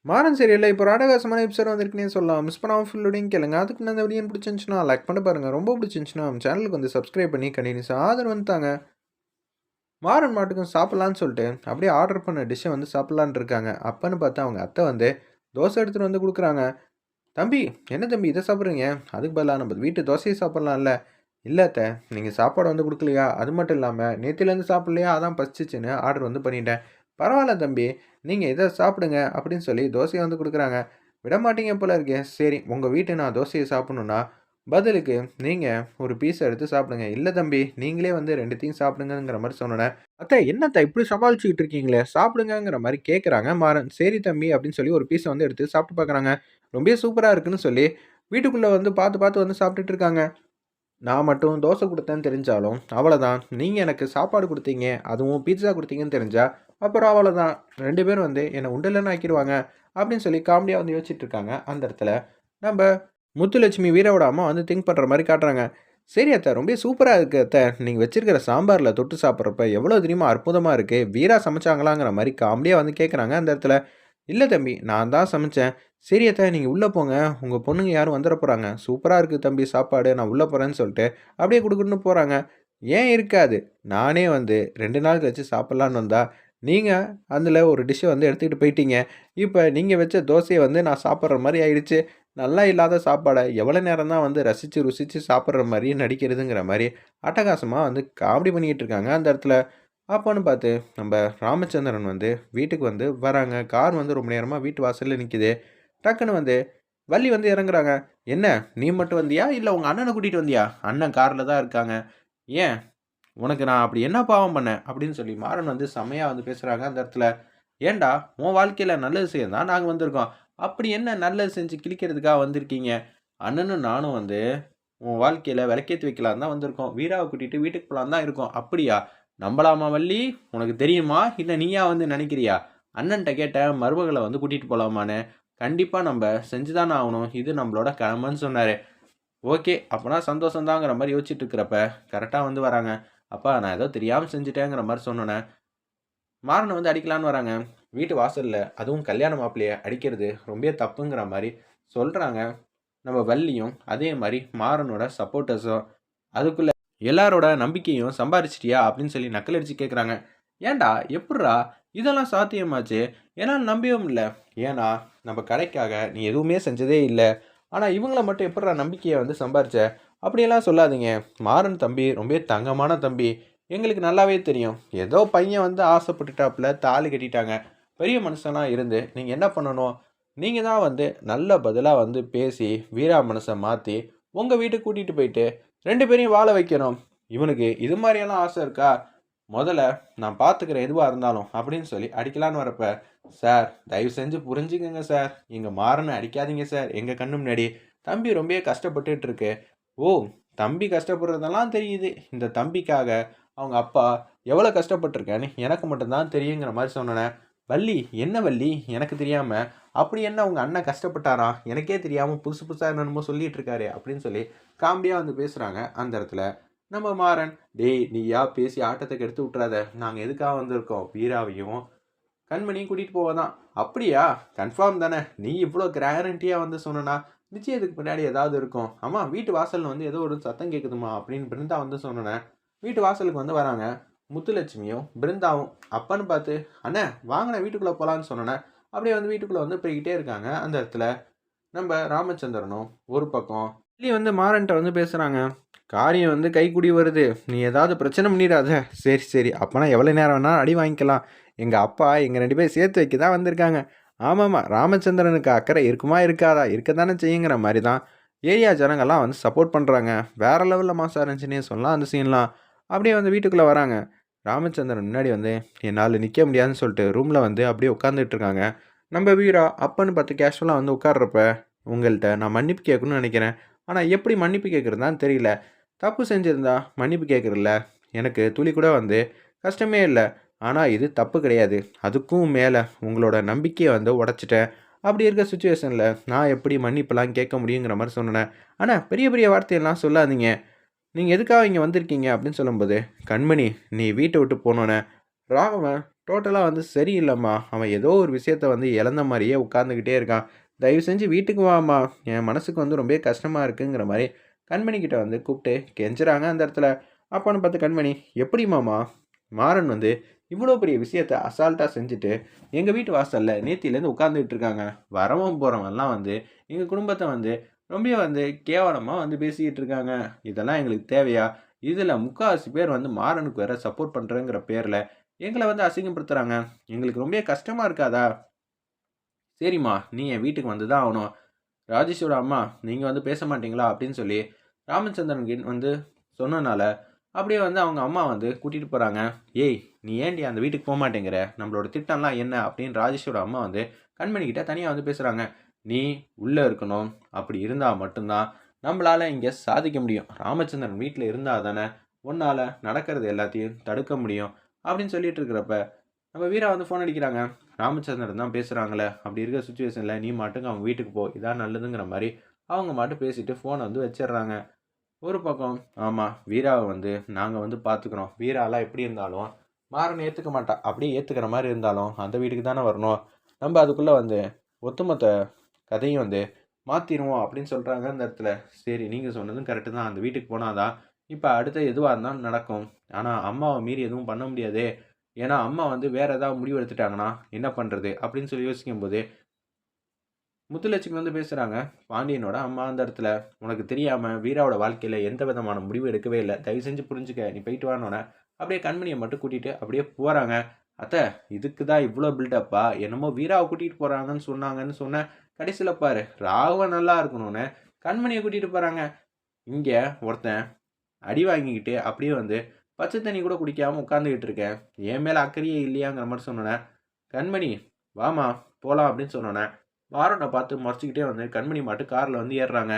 மாறன் சீரியல்ல இப்போ ஒரு அட்டகாசமான எபிசோட் வந்திருக்குன்னே சொல்லலாம். மிஸ் பண்ணாம ஃபுல்லோடையும் கேளுங்க. அதுக்கு முன்ன இந்த வீடியோ பிடிச்சிருந்துச்சுன்னா லைக் பண்ணி பாருங்க. ரொம்ப பிடிச்சிருந்துச்சுன்னா நம்ம சேனலுக்கு வந்து சப்ஸ்கிரைப் பண்ணி கண்டினியூஸா ஆதரவு வந்துட்டாங்க. மாறன் மாட்டுக்கும் சாப்பிடலான்னு சொல்லிட்டு அப்படியே ஆர்டர் பண்ண டிஷ்ஷை வந்து சாப்பிடலான்னு இருக்காங்க. அப்பன்னு பார்த்தா அவங்க அத்தை வந்து தோசை எடுத்துகிட்டு வந்து கொடுக்குறாங்க. தம்பி, என்ன தம்பி இதை சாப்பிட்றீங்க? அதுக்கு பதிலாக நம்ம வீட்டு தோசையை சாப்பிட்லாம்ல. இல்லை அத்தை, நீங்கள் சாப்பாடு வந்து கொடுக்கலையா? அது மட்டும் இல்லாமல் நேற்றுலேருந்து சாப்பிட்லையா? அதான் பசிச்சிச்சுன்னு ஆர்டர் வந்து பண்ணிட்டேன். பரவாயில்ல தம்பி, நீங்கள் இதை சாப்பிடுங்க அப்படின்னு சொல்லி தோசையை வந்து கொடுக்குறாங்க. விட மாட்டீங்க போல இருக்கே. சரி, உங்கள் வீட்டு நான் தோசையை சாப்பிட்ணுன்னா பதிலுக்கு நீங்கள் ஒரு பீஸ் எடுத்து சாப்பிடுங்க. இல்லை தம்பி, நீங்களே வந்து ரெண்டுத்தையும் சாப்பிடுங்கிற மாதிரி சொன்னேன். அத்தை, என்னத்தை இப்படி சமாளிச்சுக்கிட்டு இருக்கீங்களே, சாப்பிடுங்கிற மாதிரி கேட்குறாங்க மாறன். சரி தம்பி அப்படின்னு சொல்லி ஒரு பீஸை வந்து எடுத்து சாப்பிட்டு பார்க்குறாங்க. ரொம்பவே சூப்பராக இருக்குன்னு சொல்லி வீட்டுக்குள்ளே வந்து பார்த்து பார்த்து வந்து சாப்பிட்டுட்டு இருக்காங்க. நான் மட்டும் தோசை குடுத்தேன்னு தெரிஞ்சாலும், அவ்வளதான். நீங்க எனக்கு சாப்பாடு குடுத்தீங்க, அதுவும் பீட்ஸா குடுத்தீங்கன்னு தெரிஞ்சா, அப்புறம் அவ்வளதான். 2 பேரும் வந்து என்ன உண்டலன்னு ஆக்கிருவாங்க. அப்படின்னு சொல்லி காமெடியா வந்து யோசிச்சுட்டு இருக்காங்க. அந்த இடத்துல நம்ப முத்துலட்சுமி, வீராவோட அம்மா வந்து திங்க் பண்ற மாரி காட்டுறாங்க. "சரி அத்த, ரொம்ப சூப்பரா இருக்கு அத்த. நீங்க வச்சிருக்கிற சாம்பார்ல தொட்டு சாப்பிடுறப்ப எவ்வளோ தெரியுமா அற்புதமா இருக்கு. வீரா சமைச்சாங்களாங்கிற" மாரி காமெடியா வந்து கேட்குறாங்க அந்த இடத்துல. "இல்ல தம்பி, நான் தான் சமைச்சேன்." "சரி அத்த, நீங்க உள்ள போங்க. உங்க பொண்ணுங்க யாரும் வந்துற போறாங்க. சூப்பரா இருக்கு தம்பி சாப்பாடு. நான் உள்ள போறேன்னு" சொல்லிட்டு அப்படியே குடுகுடுன்னு போறாங்க. ஏன் இருக்காது? நானே வந்து 2 நாள் கழிச்சு சாப்பிடலான்னு வந்தா, நீங்க அதில ஒரு டிஷ்ஷ வந்து எடுத்துக்கிட்டு போயிட்டீங்க. இப்ப நீங்க வச்ச தோசைய வந்து நான் சாப்பிடுற மாரி ஆயிடுச்சு. நல்லா இல்லாத சாப்பாட எவ்வளோ நேரம் தான் வந்து ரசிச்சு, ருசிச்சு சாப்பிடுற மாரி நடிக்கிறதுங்கிற மாரி அட்டகாசமா வந்து காமெடி பண்ணிக்கிட்டு இருக்காங்க அந்த இடத்துல. அப்போன்னு பார்த்து நம்ப ராமச்சந்திரன் வந்து வீட்டுக்கு வந்து வராங்க. கார் வந்து ரொம்ப நேரமா வீட்டு வாசல்ல நிக்குது. டக்குனு வந்து வள்ளி வந்து இறங்குறாங்க. "என்ன, நீ மட்டும் வந்தியா? இல்ல உங்க அண்ணன கூட்டிட்டு வந்தியா?" "அண்ணன் கார்ல தான் இருக்காங்க." "ஏன்? உனக்கு நான் அப்படி என்ன பாவம் பண்ணேன்?" அப்படின்னு சொல்லி மாறன் வந்து செம்மையா வந்து பேசுறாங்க அந்த இடத்துல. "ஏன்டா, உன் வாழ்க்கையில நல்லது செய்ய தான் நாங்க வந்திருக்கோம். அப்படி என்ன நல்லது செஞ்சு கிழிக்கிறதுக்காக வந்திருக்கீங்க? அண்ணனும் நானும் வந்து உன் வாழ்க்கையில விளக்கேத்தி வைக்கலான்னு தான் வந்திருக்கோம். வீராவ கூட்டிட்டு வீட்டுக்கு போலான்னு தான் இருக்கோம்." "அப்படியா? நம்பலாமா வள்ளி? உனக்கு தெரியுமா? இல்ல நீயா வந்து நெனைக்கிறியா? அண்ணன்ட்ட கேட்டேன் மருமகள வந்து கூட்டிட்டு போலாமான்னு. கண்டிப்பா நம்ப செஞ்சு தான ஆவணும். இது நம்மளோட கடமைன்னு" சொன்னாரு. ஓகே. அப்பன்னா சந்தோஷம் தாங்கிற மாரி யோசிச்சுட்டு இருக்கிறப்ப, கரெக்ட்டா வந்து வராங்க. "அப்பா, நான் ஏதோ தெரியாம செஞ்சுட்டேங்கிற" மாரி சொன்னோனே, மாறன வந்து அடிக்கலான்னு வராங்க. வீட்டு வாசல்ல, அதுவும் கல்யாண மாப்பிள்ளைய அடிக்கிறது ரொம்பவே தப்புங்கிற மாரி சொல்றாங்க. நம்ம வள்ளியும், அதே மாரி மாறனோட சப்போர்ட்டர்ஸும். அதுக்குள்ள எல்லாரோட நம்பிக்கையும் சம்பாரிச்சுட்டியா? அப்படின்னு சொல்லி நக்கல் அடிச்சு கேட்குறாங்க. ஏன்டா? எப்புட்றா? இதெல்லாம் சாத்தியமாச்சு? என்னால நம்பவே முடியல. ஏன்னா, நம்ம கடைக்காக நீ எதுவுமே செஞ்சதே இல்ல. ஆனா, இவங்கள மட்டும் எப்புட்றா நம்பிக்கைய வந்து சம்பாரிச்ச? அப்படியெல்லாம் சொல்லாதீங்க. மாறன் தம்பி ரொம்பவே தங்கமான தம்பி. எங்களுக்கு நல்லாவே தெரியும். ஏதோ பையன் வந்து ஆசைப்பட்டுட்டாப்புல, தாலி கட்டிட்டாங்க. பெரிய மனுஷனா இருந்து நீங்க என்ன பண்ணணும்? நீங்க தான் வந்து நல்ல பதிலா வந்து பேசி, வீரா மனச மாத்தி, உங்க வீட்டுக்கு கூட்டிட்டு போயிட்டு 2 பேரையும் வாழ வைக்கணும். இவனுக்கு இது மாரியெல்லாம் ஆசை இருக்கா? மொதல்ல நான் பார்த்துக்கிறேன் எதுவா இருந்தாலும் அப்படின்னு சொல்லி அடிக்கலான்னு வரப்ப, சார் தயவு செஞ்சு புரிஞ்சுக்கங்க சார். எங்க மாறன அடிக்காதீங்க சார். எங்க கண்ணு முன்னாடி. தம்பி ரொம்பவே கஷ்டப்பட்டுட்டு இருக்கு. ஓ! தம்பி கஷ்டப்படுறதெல்லாம் தெரியுது. இந்த தம்பிக்காக அவங்க அப்பா எவ்வளோ கஷ்டப்பட்டுருக்கேன்னு எனக்கு மட்டும் தான் தெரியுங்கிற மாரி சொன்னோனே, வள்ளி, என்ன வள்ளி? எனக்கு தெரியாம, அப்படி என்ன உங்க அண்ணன் கஷ்டப்பட்டாராம்? எனக்கே தெரியாம புதுசு புதுசா என்னென்னமோ சொல்லிட்டு இருக்காரே! அப்படின்னு சொல்லி காமெடியா வந்து பேசுறாங்க அந்த இடத்துல. நம்ம மாறன், "டேய், நீயா பேசி ஆட்டத்த கெடுத்து விட்றாத. நாங்க எதுக்காக வந்திருக்கோம்? வீராவையும், கண்மணியும் கூட்டிட்டு போக தான்." "அப்படியா? கன்ஃபார்ம் தானே? நீ இவ்ளோ கேரண்டியா வந்து சொன்னனா, நிச்சயத்துக்கு பின்னாடி ஏதாவது இருக்கும்." "அம்மா, வீட்டு வாசல்ல வந்து ஏதோ ஒரு சத்தம் கேட்குதும்மா." அப்படின்னு பிருந்தா வந்து சொன்னோனே, வீட்டு வாசலுக்கு வந்து வராங்க. முத்துலட்சுமியும், பிருந்தாவும். அப்பன்னு பார்த்து, "அண்ணே, வாங்கண்ணே வீட்டுக்குள்ள போலான்னு" சொன்னோனே, அப்படியே வந்து வீட்டுக்குள்ள வந்து போய்க்கிட்டே இருக்காங்க அந்த இடத்துல. நம்ப ராமச்சந்திரனும் ஒரு பக்கம் வெளிய வந்து மாறன்ட்ட வந்து பேசுறாங்க. "காரியம் வந்து கைக்கூடி வருது. நீ ஏதாவது பிரச்சனை பண்ணிடாத." "சரி, சரி. அப்பன்னா எவ்வளோ நேரம் வேணாலும் அடி வாங்கிக்கலாம். எங்க அப்பா எங்க 2 பேரையும் சேர்த்து வைக்க தான் வந்திருக்காங்க." ஆமாமா, ராமச்சந்திரனுக்கு அக்கறை இருக்குமா இருக்காதா? இருக்க தானே செய்யுங்கிற மாரி தான் ஏரியா ஜனங்கள்லாம் வந்து சப்போர்ட் பண்றாங்க. வேற லெவல்ல மாஸா இருந்துச்சுன்னே சொல்லலாம் அந்த சீன்லாம். அப்படியே வந்து வீட்டுக்குள்ள வராங்க. ராமச்சந்திரன் முன்னாடி வந்து என்னால நிக்க முடியாதுன்னு சொல்லிட்டு ரூம்ல வந்து அப்படியே உட்காந்துட்டு இருக்காங்க. நம்ம வீரா அப்பன்னு பார்த்து கேஷுவலா வந்து உட்கார்றப்ப, "உங்கள்ட்ட நான் மன்னிப்பு கேட்கணும்னு நெனைக்கிறேன். ஆனா எப்படி மன்னிப்பு கேட்கிறதுன்னு தெரியல. தப்பு செஞ்சிருந்தா மன்னிப்பு கேட்கிறேன்ல. எனக்கு துளி கூட வந்து கஷ்டமே இல்ல. ஆனா இது தப்பு கிடையாது. அதுக்கும் மேல உங்களோட நம்பிக்கைய வந்து உடைச்சுட்டேன். அப்படி இருக்க சிச்சுவேஷன்ல நான் எப்படி மன்னிப்புலாம் கேட்க முடியுங்கிற மாரி சொன்னேனே. ஆனா பெரிய பெரிய வார்த்தையெல்லாம் சொல்லாதீங்க. நீங்க எதுக்காக இங்க வந்திருக்கீங்க?" அப்படின்னு சொல்லும்போது, "கண்மணி, நீ வீட்ட விட்டு போனோனே, ராகவன் டோட்டலாக வந்து சரியில்லைம்மா. அவன் ஏதோ ஒரு விஷயத்த வந்து இழந்த மாரியே உட்காந்துக்கிட்டே இருக்கான். தயவு செஞ்சு வீட்டுக்கு வாம்மா. என் மனசுக்கு வந்து ரொம்பவே கஷ்டமா இருக்குங்கிற மாரி கண்மணி கிட்ட வந்து கூப்பிட்டு கெஞ்சுறாங்க அந்த இடத்துல. அப்பன்னு பார்த்து கண்மணி, எப்படிம்மாம்மா மாறன் வந்து இவ்வளோ பெரிய விஷயத்த அசால்ட்டா செஞ்சுட்டு, எங்க வீட்டு வாசல்ல நேத்தியிலேருந்து உட்காந்துக்கிட்டு இருக்காங்க. வரவன் போறவன்லாம் வந்து எங்க குடும்பத்த வந்து ரொம்ப வந்து கேவலமா வந்து பேசிக்கிட்டு இருக்காங்க. இதெல்லாம் எங்களுக்கு தேவையா? இதுல முக்காவாசி பேர் வந்து மாறனுக்கு வேற சப்போர்ட் பண்றேங்கிற பேர்ல எங்கள வந்து அசிங்கப்படுத்துறாங்க. எங்களுக்கு ரொம்பவே கஷ்டமா இருக்காதா? சரிம்மா, நீ என் வீட்டுக்கு வந்து தான் ஆகணும். ராஜேஷோட அம்மா, நீங்க வந்து பேச மாட்டீங்களா? அப்படின்னு சொல்லி ராமச்சந்திரன் வந்து சொன்னனால, அப்படியே வந்து அவங்க அம்மா வந்து கூட்டிட்டு போறாங்க. "ஏய்! நீ ஏன்டி அந்த வீட்டுக்கு போமாட்டேங்கிற? நம்மளோட திட்டம்லாம் என்ன?" அப்படின்னு ராஜேஷோட அம்மா வந்து கண்மணி கிட்ட தனியா வந்து பேசுறாங்க. "நீ உள்ள இருக்கணும். அப்படி இருந்தா மட்டும் தான் நம்மளால இங்க சாதிக்க முடியும். ராமச்சந்திரன் வீட்ல இருந்தா தானே உன்னால நடக்கிறது எல்லாத்தையும் தடுக்க முடியும்." அப்படின்னு சொல்லிட்டு இருக்கிறப்ப, நம்ம வீரா வந்து ஃபோன் அடிக்கிறாங்க. ராமச்சந்திரன் தான் பேசுறாங்களே, அப்படி இருக்க சிச்சுவேஷன்ல நீ பாட்டுக்கு அவங்க வீட்டுக்கு போ. இதான் நல்லதுங்கிற மாரி அவங்க பாட்டுக்கு பேசிட்டு ஃபோன வந்து வச்சிடுறாங்க. ஒரு பக்கம் ஆமா, வீராவ வந்து நாங்க வந்து பார்த்துக்குறோம். வீராலாம் எப்படி இருந்தாலும் மாறன ஏத்துக்க மாட்டா. அப்படியே ஏத்துக்கிற மாரி இருந்தாலும் அந்த வீட்டுக்கு தானே வரணும். நம்ம அதுக்குள்ள வந்து ஒட்டுமொத்த கதையும் வந்து மாத்திருவோம் அப்படின்னு சொல்றாங்க அந்த இடத்துல. சரி, நீங்க சொன்னதும் கரெக்ட்டு தான். அந்த வீட்டுக்கு போனா தான் இப்ப அடுத்து எதுவா இருந்தாலும் நடக்கும். ஆனா அம்மாவ மீறி எதுவும் பண்ண முடியாதே. ஏன்னா அம்மா வந்து வேற ஏதாவது முடிவு எடுத்துட்டாங்கன்னா என்ன பண்றது? அப்படின்னு சொல்லி யோசிக்கும்போது முத்துலட்சுமி வந்து பேசுறாங்க. பாண்டியனோட அம்மா அந்த இடத்துல. "உனக்கு தெரியாம வீராவோட வாழ்க்கையில எந்த விதமான முடிவும் எடுக்கவே இல்ல. தயவு செஞ்சு புரிஞ்சுக்க. நீ போயிட்டு வான்னோனே" அப்படியே கண்மணிய மட்டும் கூட்டிட்டு அப்படியே போறாங்க. "அத்த, இதுக்கு தான் இவ்ளோ பில்டப்பா? என்னமோ வீராவ கூட்டிட்டு போறாங்கன்னு சொன்னாங்கன்னு சொன்னேன். கடைசில பாரு, ராகவன் நல்லா இருக்கணும்னு கண்மணிய கூட்டிட்டு போறாங்க." இங்க ஒருத்தன் அடி வாங்கிக்கிட்டு அப்படியே வந்து பச்சை தண்ணி கூட குடிக்காம உட்காந்துக்கிட்டு இருக்கேன். என் மேல அக்கறையே இல்லையாங்கிற மாரி சொன்னோனே, "கண்மணி, வாம்மா போலாம்" அப்படின்னு சொன்னோனே, மாறன பார்த்து முறைச்சுக்கிட்டே வந்து கண்மணி மாட்டு கார்ல வந்து ஏறுறாங்க.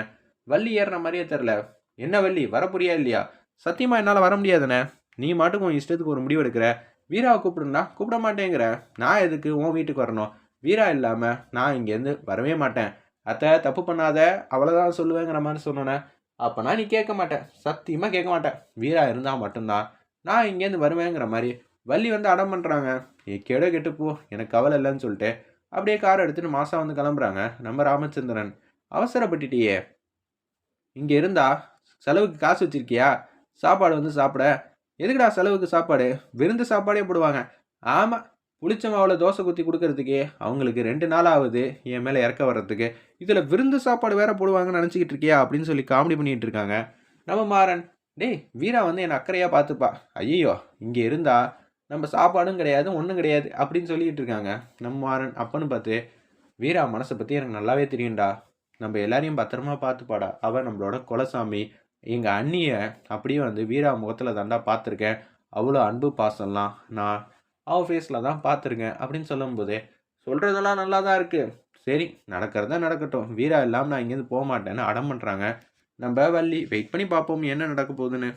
வள்ளி ஏறுன மாரியே தெரியல. "என்ன வள்ளி, வரப்போறியா இல்லையா?" "சத்தியமா என்னால வர முடியாதுண்ணே. நீ மாட்டுக்கு உன் இஷ்டத்துக்கு ஒரு முடிவு எடுக்குற. வீராவ கூப்பிடுன்னா கூப்பிட மாட்டேங்கிற. நான் எதுக்கு உன் வீட்டுக்கு வரணும்? வீரா இல்லாம நான் இங்கேருந்து வரவே மாட்டேன். அத்தை தப்பு பண்ணாத, அவ்வளோதான் சொல்லுவேங்கிற மாரி சொன்னோனே, அப்பனா நீ கேட்க மாட்ட. சத்தியமா கேட்க மாட்ட. வீரா இருந்தா மட்டும் தான் நான் இங்கேருந்து வருவேங்கிற மாரி வள்ளி வந்து அடம் பண்றாங்க. "எக்கேடோ கெட்டு போ, எனக்கு கவலை இல்லன்னு" சொல்லிட்டு அப்படியே கார் எடுத்துட்டு மாசா வந்து கிளம்புறாங்க நம்ம ராமச்சந்திரன். "அவசரப்பட்டுட்டியே! இங்க இருந்தா செலவுக்கு காசு வச்சிருக்கியா? சாப்பாடு வந்து சாப்பிட. எதுக்குடா செலவுக்கு சாப்பாடு? விருந்து சாப்பாடே போடுவாங்க." "ஆமா, புளிச்ச மாவுல தோசை ஊத்தி குடுக்கறதுக்கே அவங்களுக்கு 2 நாள் ஆவுது என் மேல இறக்க வர்றதுக்கு. இதுல விருந்து சாப்பாடு வேற போடுவாங்கன்னு நெனச்சுக்கிட்டு இருக்கியா?" அப்படின்னு சொல்லி காமெடி பண்ணிட்டு இருக்காங்க. நம்ம மாறன், "டேய், வீரா வந்து என்ன அக்கறையா பார்த்துப்பா. ஐயய்யோ! இங்க இருந்தா நம்ம சாப்பாடும் கிடையாது, ஒண்ணும் கிடையாது." அப்படின்னு சொல்லிட்டு இருக்காங்க. நம்ம மாறன் அப்பன்னு பார்த்து, "வீரா மனச பத்தி எனக்கு நல்லாவே தெரியும்டா. நம்ம எல்லாரையும் பத்திரமா பார்த்துப்பாடா. அவ நம்மளோட குலசாமி. எங்க அண்ணிய அப்படியே வந்து வீரா முகத்துல தான்டா பார்த்துருக்கேன். அவ்வளோ அன்பு பாசம்லாம் நான் அவ ஃபேஸ்ல தான் பார்த்துருக்கேன்." அப்படின்னு சொல்லும்போது, "சொல்றதெல்லாம் நல்லா தான் இருக்கு. சரி, நடக்கிறதா நடக்கட்டும். வீரா இல்லாம நான் இங்கேருந்து போமாட்டேன்னு" அடம் பண்றாங்க. நம்ப வள்ளி. வெயிட் பண்ணி பார்ப்போம் என்ன நடக்க போகுதுன்னு.